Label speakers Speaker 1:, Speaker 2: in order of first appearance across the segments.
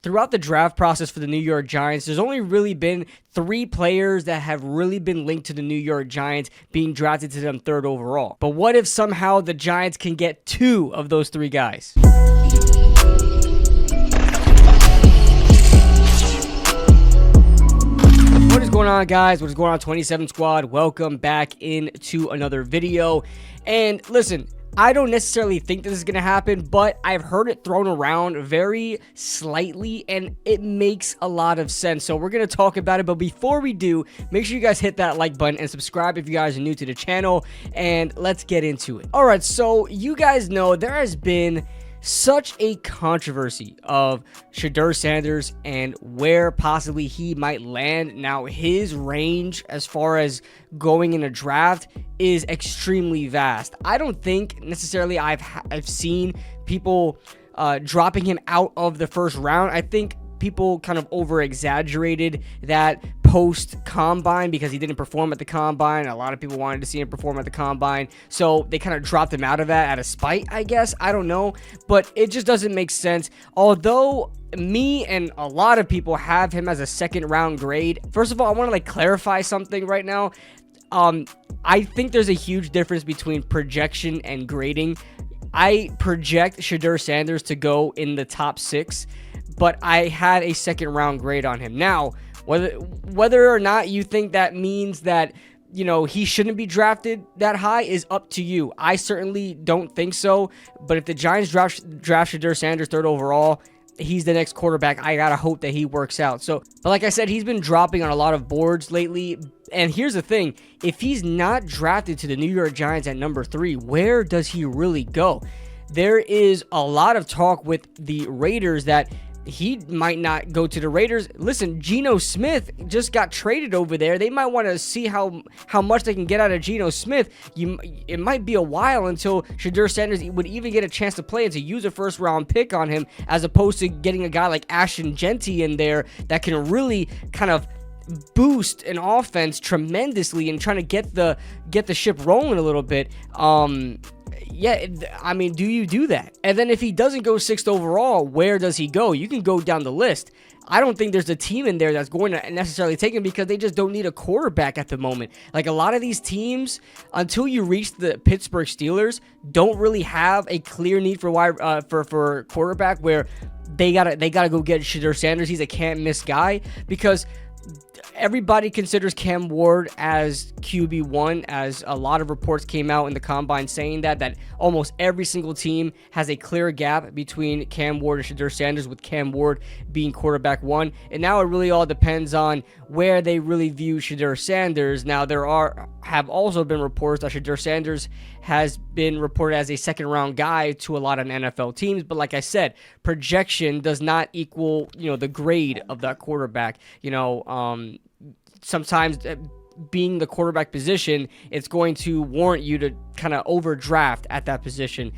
Speaker 1: Throughout the draft process for the New York Giants, there's only really been 3 players that have really been linked to the New York Giants being drafted to them 3rd overall. But what if somehow the Giants can get 2 of those 3 guys? What is going on, guys? What is going on, 27 Squad? Welcome back into another video. And listen, I don't necessarily think this is going to happen, but I've heard it thrown around very slightly, and it makes a lot of sense. So we're going to talk about it, but before we do, make sure you guys hit that like button and subscribe if you guys are new to the channel, and let's get into it. All right, so you guys know there has been such a controversy of Shedeur Sanders and where possibly he might land. Now, his range as far as going in a draft is extremely vast. I don't think necessarily I've seen people dropping him out of the 1st round. I think people kind of over-exaggerated that post-combine because he didn't perform at the combine. A lot of people wanted to see him perform at the combine, so they kind of dropped him out of that out of spite, I guess. I don't know, but it just doesn't make sense. Although me and a lot of people have him as a 2nd round grade. First of all, I want to clarify something right now. I think there's a huge difference between projection and grading. I project Shedeur Sanders to go in the top 6, but I had a 2nd round grade on him. Now, whether or not you think that means that, you know, he shouldn't be drafted that high is up to you. I certainly don't think so, but if the Giants draft Shedeur Sanders 3rd overall, he's the next quarterback. I gotta hope that he works out. So, but like I said, he's been dropping on a lot of boards lately. And here's the thing, if he's not drafted to the New York Giants at number 3, where does he really go? There is a lot of talk with the Raiders that he might not go to the Raiders. Listen, Geno Smith just got traded over there. They might want to see how much they can get out of Geno Smith. It might be a while until Shedeur Sanders would even get a chance to play and to use a 1st round pick on him, as opposed to getting a guy like Ashton Genty in there that can really kind of boost an offense tremendously and trying to get the ship rolling a little bit. Yeah, I mean, do you do that? And then if he doesn't go 6th overall, where does he go? You can go down the list. I don't think there's a team in there that's going to necessarily take him because they just don't need a quarterback at the moment. Like, a lot of these teams, until you reach the Pittsburgh Steelers, don't really have a clear need for quarterback where they gotta go get Shedeur Sanders. He's a can't miss guy because everybody considers Cam Ward as QB1, as a lot of reports came out in the combine saying that almost every single team has a clear gap between Cam Ward and Shedeur Sanders, with Cam Ward being quarterback 1. And now it really all depends on where they really view Shedeur Sanders. Now, there have also been reports that Shedeur Sanders has been reported as a 2nd round guy to a lot of NFL teams, but like I said, projection does not equal, you know, the grade of that quarterback. You know, sometimes being the quarterback position, it's going to warrant you to kind of overdraft at that position,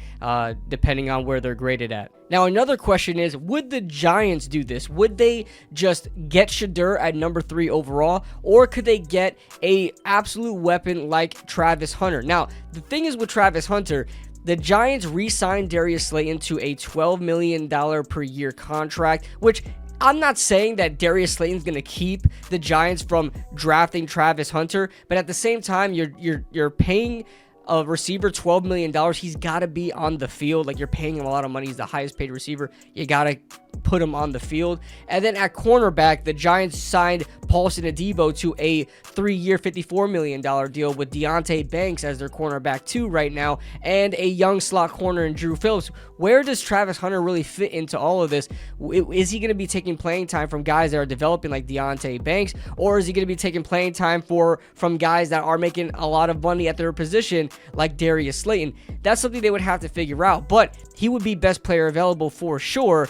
Speaker 1: depending on where they're graded at. Now, another question is, would the Giants do this? Would they just get Shedeur at number 3 overall, or could they get a absolute weapon like Travis Hunter? Now, the thing is with Travis Hunter, the Giants re-signed Darius Slayton to a $12 million per year contract, which I'm not saying that Darius Slayton's going to keep the Giants from drafting Travis Hunter, but at the same time, you're paying a receiver $12 million. He's got to be on the field. Like, you're paying him a lot of money. He's the highest paid receiver. You got to put him on the field. And then at cornerback, the Giants signed Paulson Adebo to a 3-year, $54 million deal with Deonte Banks as their cornerback 2 right now, and a young slot corner in Drew Phillips. Where does Travis Hunter really fit into all of this? Is he going to be taking playing time from guys that are developing like Deonte Banks, or is he going to be taking playing time from guys that are making a lot of money at their position like Darius Slayton? That's something they would have to figure out, but he would be best player available for sure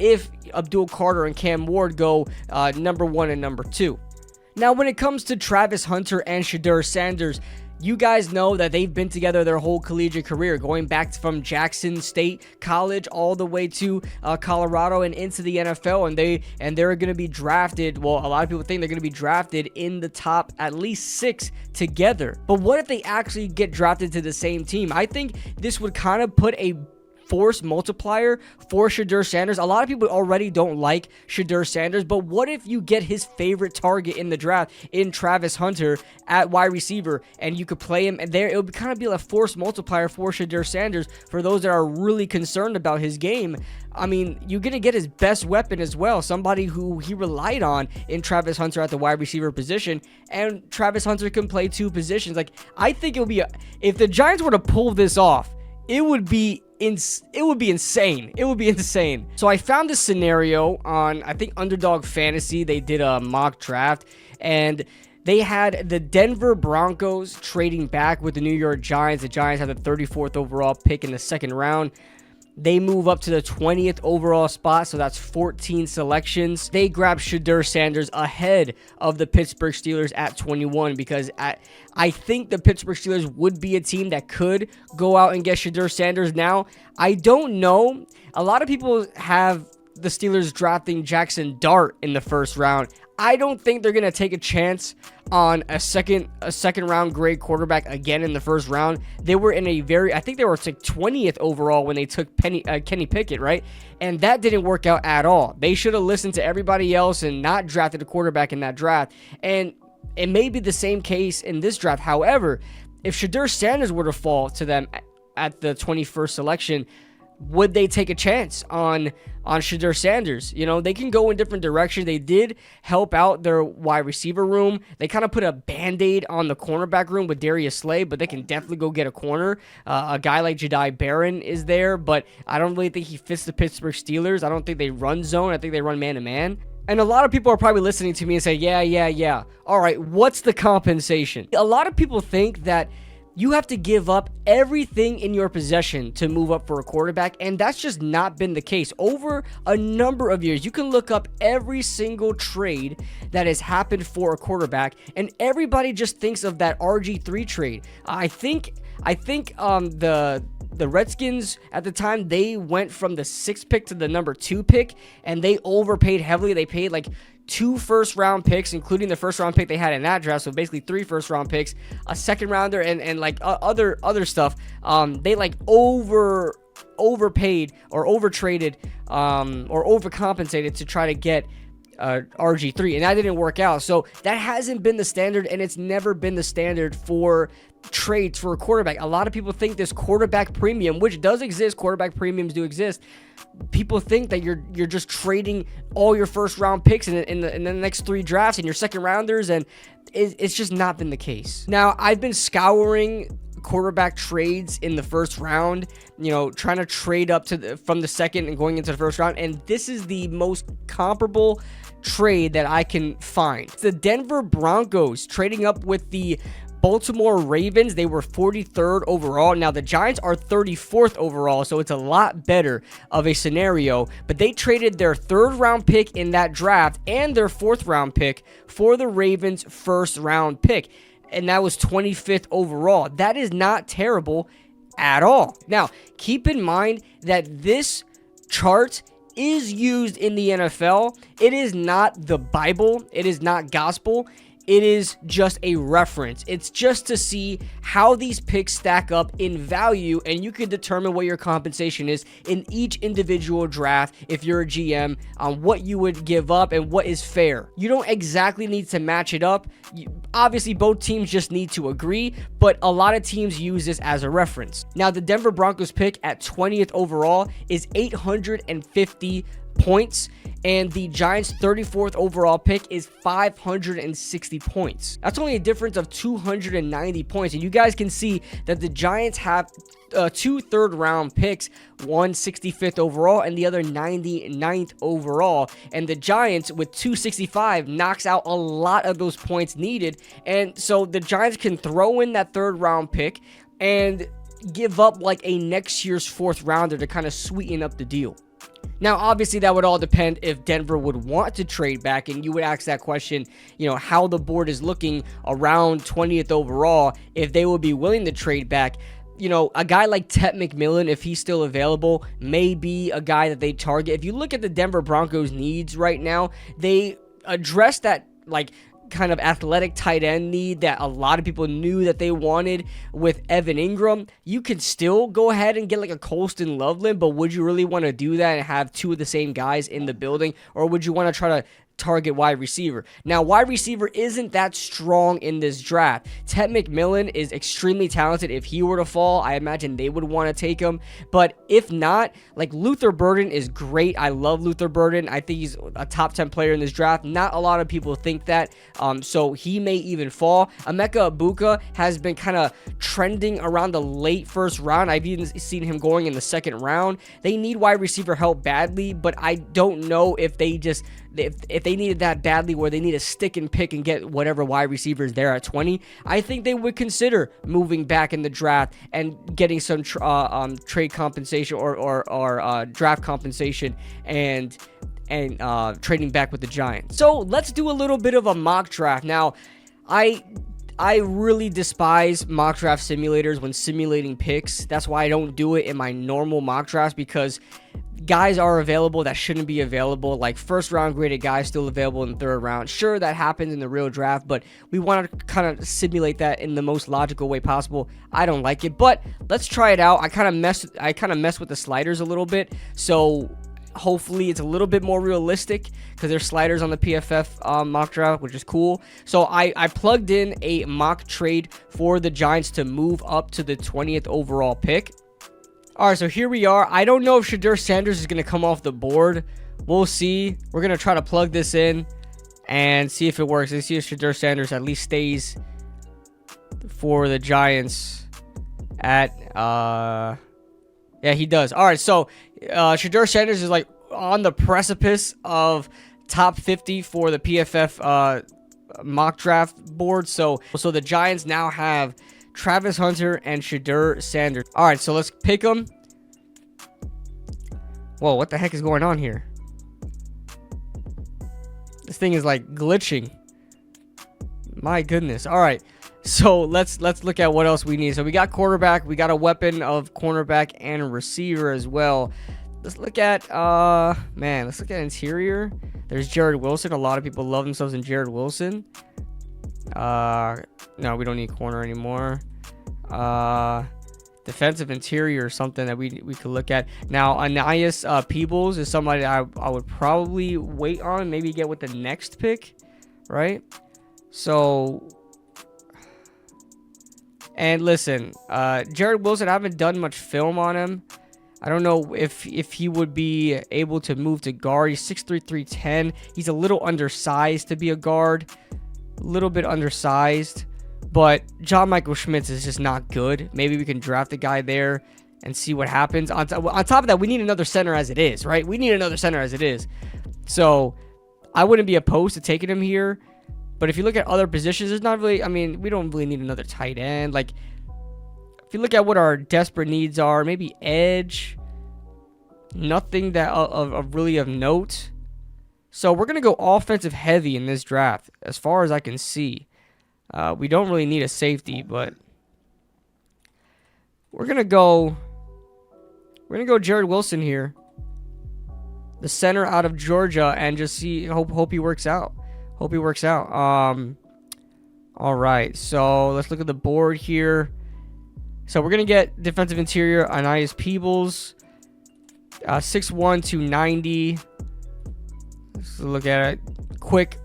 Speaker 1: if Abdul Carter and Cam Ward go number 1 and number 2. Now, when it comes to Travis Hunter and Shedeur Sanders, you guys know that they've been together their whole collegiate career, going back from Jackson State College all the way to Colorado and into the NFL, and they're going to be drafted. Well, a lot of people think they're going to be drafted in the top at least 6 together. But what if they actually get drafted to the same team? I think this would kind of put a force multiplier for Shedeur Sanders. A lot of people already don't like Shedeur Sanders, but what if you get his favorite target in the draft in Travis Hunter at wide receiver, and you could play him, and there it would kind of be a force multiplier for Shedeur Sanders for those that are really concerned about his game. I mean, you're going to get his best weapon as well, somebody who he relied on in Travis Hunter at the wide receiver position, and Travis Hunter can play two positions. Like, I think it would be, if the Giants were to pull this off, it would be insane. It would be insane. So I found this scenario on, I think, Underdog Fantasy. They did a mock draft, and they had the Denver Broncos trading back with the New York Giants. The Giants had the 34th overall pick in the second round. They move up to the 20th overall spot, so that's 14 selections. They grab Shedeur Sanders ahead of the Pittsburgh Steelers at 21 because I think the Pittsburgh Steelers would be a team that could go out and get Shedeur Sanders. Now, I don't know. A lot of people have the Steelers drafting Jackson Dart in the first round. I don't think they're going to take a chance on a second round grade quarterback again in the first round. They were in I think they were like 20th overall when they took Kenny Pickett, right? And that didn't work out at all. They should have listened to everybody else and not drafted a quarterback in that draft. And it may be the same case in this draft. However, if Shedeur Sanders were to fall to them at the 21st selection, would they take a chance on Shedeur Sanders? You know, they can go in different directions. They did help out their wide receiver room. They kind of put a Band-Aid on the cornerback room with Darius Slay, but they can definitely go get a corner. A guy like Jedi Barron is there, but I don't really think he fits the Pittsburgh Steelers. I don't think they run zone. I think they run man-to-man. And a lot of people are probably listening to me and say, yeah. All right, what's the compensation? A lot of people think that you have to give up everything in your possession to move up for a quarterback, and that's just not been the case. Over a number of years, you can look up every single trade that has happened for a quarterback, and everybody just thinks of that RG3 trade. I think the Redskins at the time, they went from the 6th pick to the number 2 pick, and they overpaid heavily. They paid like 2 first-round picks, including the first-round pick they had in that draft, so basically 3 first-round picks, a second-rounder, and like other stuff. They like overpaid or overtraded or overcompensated to try to get RG3, and that didn't work out. So that hasn't been the standard, and it's never been the standard for trades for a quarterback. A lot of people think this quarterback premium, which does exist, quarterback premiums do exist. People think that you're just trading all your first round picks in the next 3 drafts and your second rounders, and it's just not been the case. Now, I've been scouring quarterback trades in the first round, you know, trying to trade up to from the second and going into the first round, and this is the most comparable trade that I can find. It's the Denver Broncos trading up with the Baltimore Ravens. They were 43rd overall. Now, the Giants are 34th overall, so it's a lot better of a scenario, but they traded their 3rd round pick in that draft and their 4th round pick for the Ravens' 1st round pick, and that was 25th overall. That is not terrible at all. Now, keep in mind that this chart is used in the NFL. It is not the Bible. It is not gospel. It is just a reference. It's just to see how these picks stack up in value, and you can determine what your compensation is in each individual draft if you're a GM on what you would give up and what is fair. You don't exactly need to match it up. Obviously, both teams just need to agree, but a lot of teams use this as a reference. Now, the Denver Broncos pick at 20th overall is 850 points, and the Giants' 34th overall pick is 560 points. That's only a difference of 290 points, and you guys can see that the Giants have 2 third-round picks, one 65th overall and the other 99th overall, and the Giants with 265 knocks out a lot of those points needed, and so the Giants can throw in that 3rd-round pick and give up like a next year's 4th rounder to kind of sweeten up the deal. Now, obviously, that would all depend if Denver would want to trade back, and you would ask that question, you know, how the board is looking around 20th overall, if they would be willing to trade back. You know, a guy like Tet McMillan, if he's still available, may be a guy that they target. If you look at the Denver Broncos' needs right now, they address that, like, kind of athletic tight end need that a lot of people knew that they wanted with Evan Ingram, you could still go ahead and get like a Colston Loveland, but would you really want to do that and have two of the same guys in the building, or would you want to try to target wide receiver? Now, wide receiver isn't that strong in this draft. Ted McMillan is extremely talented. If he were to fall, I imagine they would want to take him. But if not, like, Luther Burden is great. I love Luther Burden. I think he's a top 10 player in this draft. Not a lot of people think that, so he may even fall. Emeka Ibuka has been kind of trending around the late first round. I've even seen him going in the second round. They need wide receiver help badly, but I don't know if they just if they needed that badly where they need to stick and pick and get whatever wide receivers there at 20, I think they would consider moving back in the draft and getting some trade compensation or draft compensation and trading back with the Giants. So let's do a little bit of a mock draft. Now, I really despise mock draft simulators when simulating picks. That's why I don't do it in my normal mock drafts, because guys are available that shouldn't be available. Like first round graded guys still available in the third round. Sure, that happens in the real draft, but we want to kind of simulate that in the most logical way possible. I don't like it, but let's try it out. I kind of mess with the sliders a little bit, so hopefully it's a little bit more realistic, because there's sliders on the PFF mock draft, which is cool. So I plugged in a mock trade for the Giants to move up to the 20th overall pick. All right, so here we are. I don't know if Shedeur Sanders is going to come off the board. We'll see. We're going to try to plug this in and see if it works. Let's see if Shedeur Sanders at least stays for the Giants at... yeah, he does. All right, so Shedeur Sanders is like on the precipice of top 50 for the PFF mock draft board. So the Giants now have Travis Hunter and Shedeur Sanders. All right, so let's pick them. Whoa, what the heck is going on here? This thing is like glitching. My goodness. All right, so let's look at what else we need. So we got quarterback, we got a weapon of cornerback and a receiver as well. Let's look at let's look at interior. There's Jared Wilson. A lot of people love themselves in Jared Wilson. No, we don't need corner anymore. Defensive interior or something that we could look at. Now, Anais Peebles is somebody that I would probably wait on, maybe get with the next pick, right? So, and listen, Jared Wilson, I haven't done much film on him. I don't know if he would be able to move to guard. He's 6'3", 310. He's a little undersized to be a guard. A little bit undersized. But John Michael Schmitz is just not good. Maybe we can draft a guy there and see what happens. On top of that, we need another center as it is, right? We need another center as it is. So I wouldn't be opposed to taking him here. But if you look at other positions, there's not really... I mean, we don't really need another tight end. Like, if you look at what our desperate needs are, maybe edge. Nothing that of really of note. So we're going to go offensive heavy in this draft, as far as I can see. We don't really need a safety, but we're going to go Jared Wilson here. The center out of Georgia, and just see, hope he works out. Hope he works out. All right, so let's look at the board here. So we're going to get defensive interior, Anais Peebles. 6'1", 290. Let's look at it. Quick.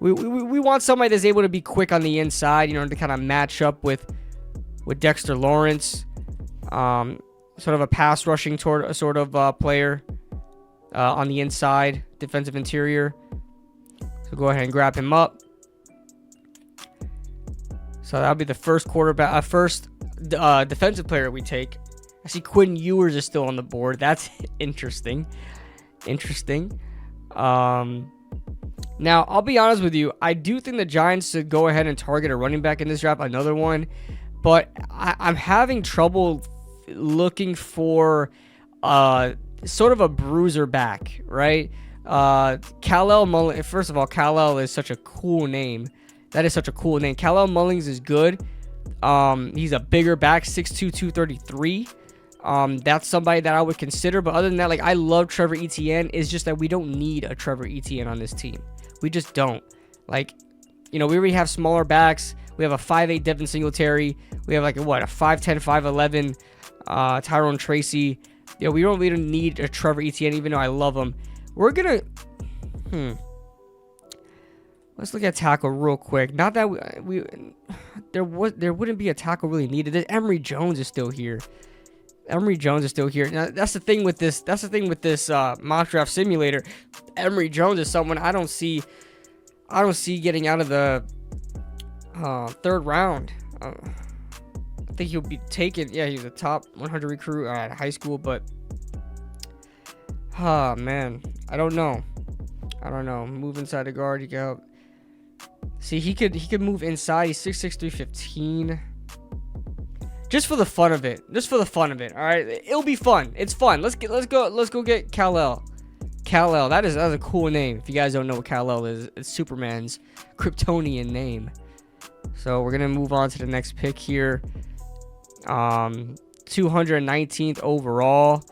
Speaker 1: We want somebody that's able to be quick on the inside, you know, to kind of match up with Dexter Lawrence. Sort of a pass rushing sort of player on the inside, defensive interior. So go ahead and grab him up. So that'll be the first quarterback, defensive player we take. I see Quinn Ewers is still on the board. That's interesting. Now, I'll be honest with you. I do think the Giants should go ahead and target a running back in this draft, another one. But I'm having trouble looking for sort of a bruiser back, right? Kal-El Mullings. First of all, Kal-El is such a cool name. That is such a cool name. Kal-El Mullings is good. He's a bigger back, 6'2", 233. That's somebody that I would consider. But other than that, like, I love Trevor Etienne. It's just that we don't need a Trevor Etienne on this team. We just don't. Like, You know, we already have smaller backs. We have a 5'8" Devin Singletary. We have like a 5'10", 5'11" Tyrone Tracy. You know, we don't need a Trevor Etienne, even though I love him. We're gonna let's look at tackle real quick. Not that there wouldn't be a tackle really needed. Emory Jones is still here. Emory Jones is still here. Now, that's the thing with this. That's the thing with this mock draft simulator. Emory Jones is someone I don't see getting out of the third round. I think he'll be taken. Yeah, he's a top 100 recruit at high school, but man, I don't know. Move inside the guard. You go. See, he could move inside. He's 6'6", 315. Just for the fun of it. All right, it'll be fun. It's fun. Let's go get Kal-El. Kal-El. That's a cool name. If you guys don't know what Kal-El is, it's Superman's Kryptonian name. So we're gonna move on to the next pick here. 219th overall.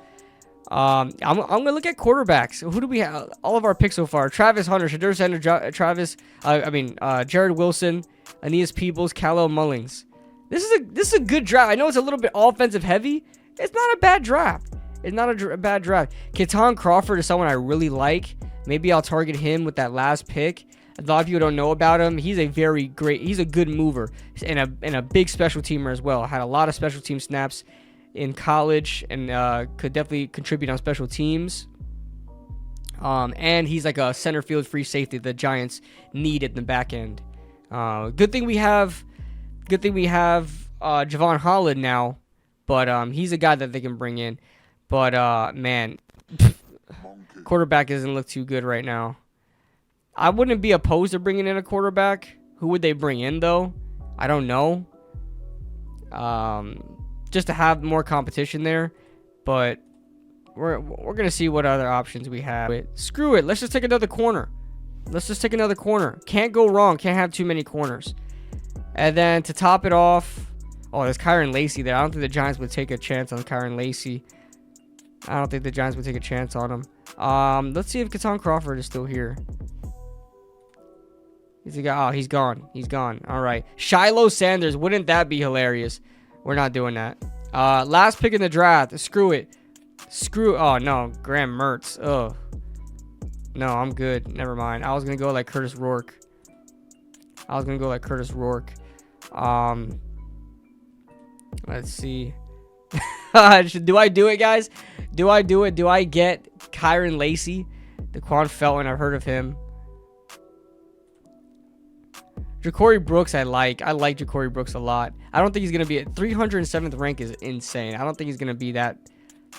Speaker 1: I'm gonna look at quarterbacks. Who do we have? All of our picks so far: Travis Hunter, Shedeur Sanders, Jared Wilson, Aeneas Peebles, Kal-El Mullings. This is a good draft. I know it's a little bit offensive heavy. It's not a bad draft. Bad draft. Keaton Crawford is someone I really like. Maybe I'll target him with that last pick. A lot of people don't know about him. He's a good mover and a big special teamer as well. Had a lot of special team snaps in college and could definitely contribute on special teams. And he's like a center field free safety the Giants need in the back end. Good thing we have Javon Holland now, but he's a guy that they can bring in. But man, quarterback doesn't look too good right now. I wouldn't be opposed to bringing in a quarterback. Who would they bring in though? I don't know. Just to have more competition there, but we're gonna see what other options we have. Screw it. Let's just take another corner. Can't go wrong. Can't have too many corners. And then to top it off, oh, there's Kyron Lacy there. I don't think the Giants would take a chance on Kyron Lacy. Let's see if Keaton Crawford is still here. He's gone. All right. Shiloh Sanders. Wouldn't that be hilarious? We're not doing that. Last pick in the draft. Screw it. Oh, no. Graham Mertz. Ugh. No, I'm good. Never mind. I was going to go like Curtis Rourke. Let's see. Do I do it, guys? Do I get Kyron Lacy? Daquan Felton. I've heard of him. Ja'Cory Brooks, I like Ja'Cory Brooks a lot. I don't think he's gonna be at 307th rank is insane. I don't think he's gonna be that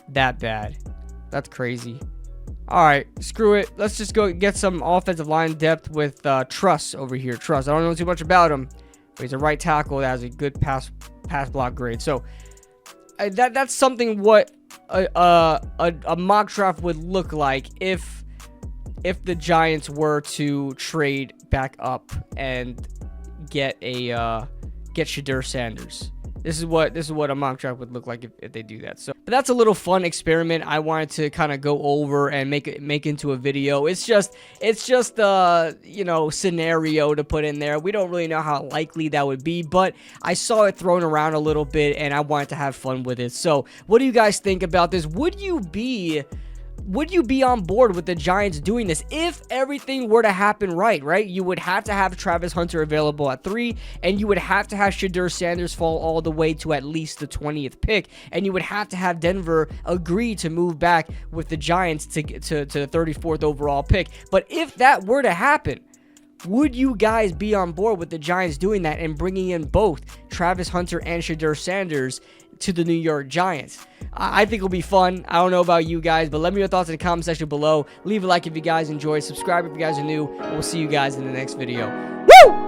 Speaker 1: bad. That's crazy. All right, screw it. Let's just go get some offensive line depth with Truss over here. Truss. I don't know too much about him, but he's a right tackle that has a good pass block grade. So that's something what a mock draft would look like if the Giants were to trade back up and get Shedeur Sanders. This is what a mock draft would look like if they do that. So, but that's a little fun experiment I wanted to kind of go over and make into a video. It's just scenario to put in there. We don't really know how likely that would be, but I saw it thrown around a little bit and I wanted to have fun with it. So, what do you guys think about this? Would you be on board with the Giants doing this if everything were to happen right? You would have to have Travis Hunter available at 3, and you would have to have Shedeur Sanders fall all the way to at least the 20th pick, and you would have to have Denver agree to move back with the Giants to the 34th overall pick. But if that were to happen, would you guys be on board with the Giants doing that and bringing in both Travis Hunter and Shedeur Sanders to the New York Giants? I think it'll be fun. I don't know about you guys, but let me know your thoughts in the comment section below. Leave a like if you guys enjoyed. Subscribe if you guys are new, and we'll see you guys in the next video. Woo!